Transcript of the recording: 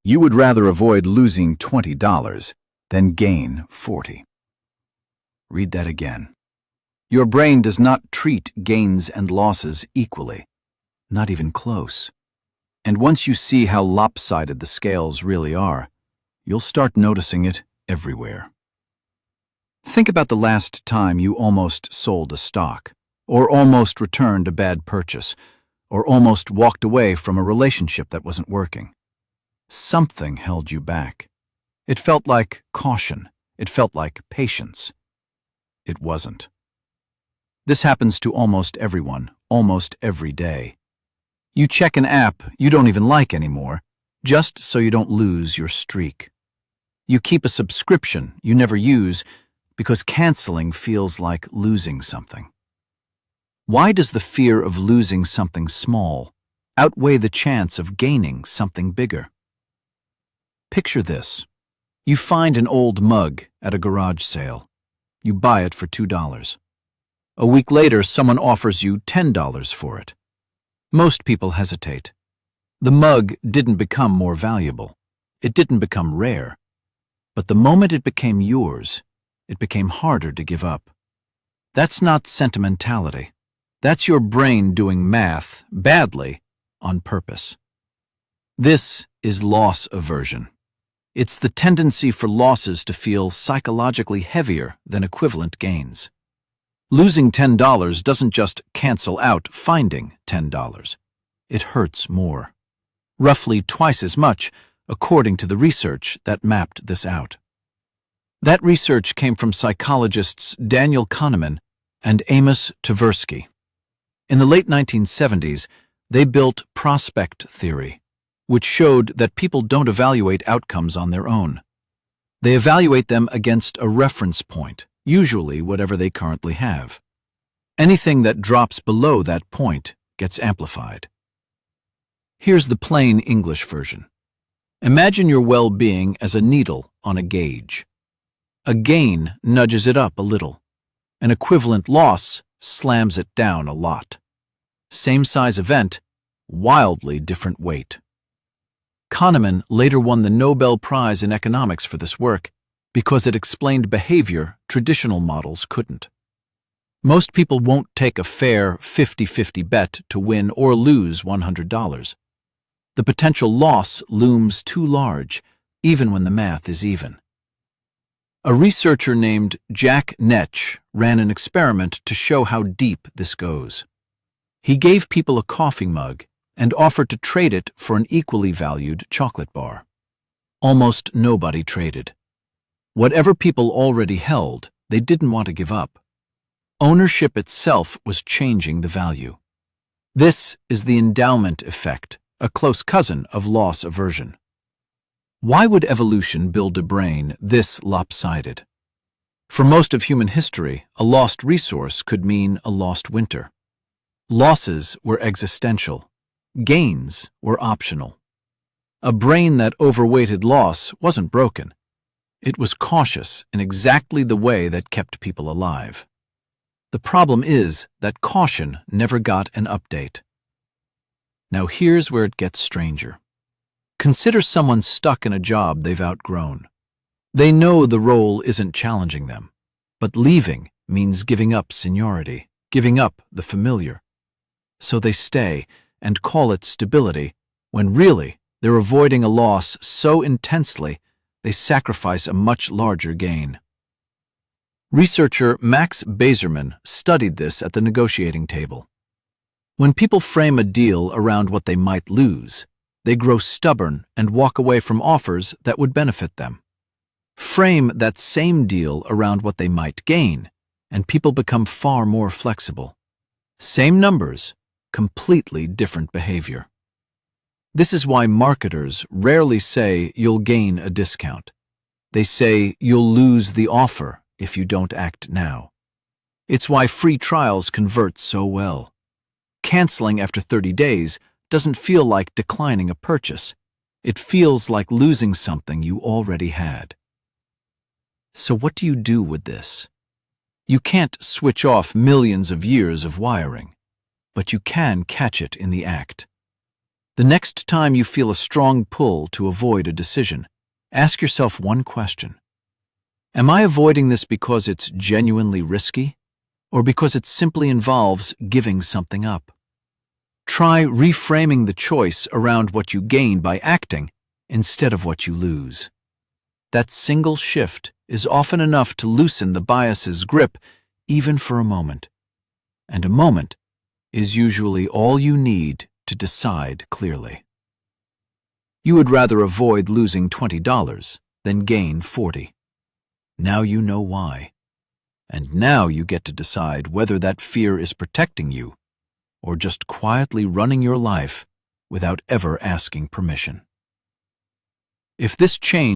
You would rather avoid losing $20 than gain 40. Read that again. Your brain does not treat gains and losses equally, not even close. And once you see how lopsided the scales really are, you'll start noticing it everywhere. Think about the last time you almost sold a stock, or almost returned a bad purchase, or almost walked away from a relationship that wasn't working. Something held you back. It felt like caution. It felt like patience. It wasn't. This happens to almost everyone, almost every day. You check an app you don't even like anymore, just so you don't lose your streak. You keep a subscription you never use because canceling feels like losing something. Why does the fear of losing something small outweigh the chance of gaining something bigger? Picture this. You find an old mug at a garage sale. You buy it for $2. A week later, someone offers you $10 for it. Most people hesitate. The mug didn't become more valuable. It didn't become rare. But the moment it became yours, it became harder to give up. That's not sentimentality. That's your brain doing math badly on purpose. This is loss aversion. It's the tendency for losses to feel psychologically heavier than equivalent gains. Losing $10 doesn't just cancel out finding $10. It hurts more. Roughly twice as much, according to the research that mapped this out. That research came from psychologists Daniel Kahneman and Amos Tversky. In the late 1970s, they built prospect theory, which showed that people don't evaluate outcomes on their own. They evaluate them against a reference point, usually whatever they currently have. Anything that drops below that point gets amplified. Here's the plain English version. Imagine your well-being as a needle on a gauge. A gain nudges it up a little. An equivalent loss slams it down a lot. Same size event, wildly different weight. Kahneman later won the Nobel Prize in economics for this work because it explained behavior traditional models couldn't. Most people won't take a fair 50-50 bet to win or lose $100. The potential loss looms too large, even when the math is even. A researcher named Jack Netsch ran an experiment to show how deep this goes. He gave people a coffee mug and offered to trade it for an equally valued chocolate bar. Almost nobody traded. Whatever people already held, they didn't want to give up. Ownership itself was changing the value. This is the endowment effect, a close cousin of loss aversion. Why would evolution build a brain this lopsided? For most of human history, a lost resource could mean a lost winter. Losses were existential. Gains were optional. A brain that overweighted loss wasn't broken. It was cautious in exactly the way that kept people alive. The problem is that caution never got an update. Now here's where it gets stranger. Consider someone stuck in a job they've outgrown. They know the role isn't challenging them, but leaving means giving up seniority, giving up the familiar. So they stay and call it stability, when really they're avoiding a loss so intensely they sacrifice a much larger gain. Researcher Max Bazerman studied this at the negotiating table. When people frame a deal around what they might lose, they grow stubborn and walk away from offers that would benefit them. Frame that same deal around what they might gain, and people become far more flexible. Same numbers, completely different behavior. This is why marketers rarely say you'll gain a discount. They say you'll lose the offer if you don't act now. It's why free trials convert so well. Canceling after 30 days doesn't feel like declining a purchase. It feels like losing something you already had. So what do you do with this? You can't switch off millions of years of wiring, but you can catch it in the act. The next time you feel a strong pull to avoid a decision, ask yourself one question. Am I avoiding this because it's genuinely risky, or because it simply involves giving something up? Try reframing the choice around what you gain by acting instead of what you lose. That single shift is often enough to loosen the bias's grip, even for a moment. And a moment is usually all you need to decide clearly. You would rather avoid losing $20 than gain 40. Now you know why. And now you get to decide whether that fear is protecting you or just quietly running your life without ever asking permission. If this change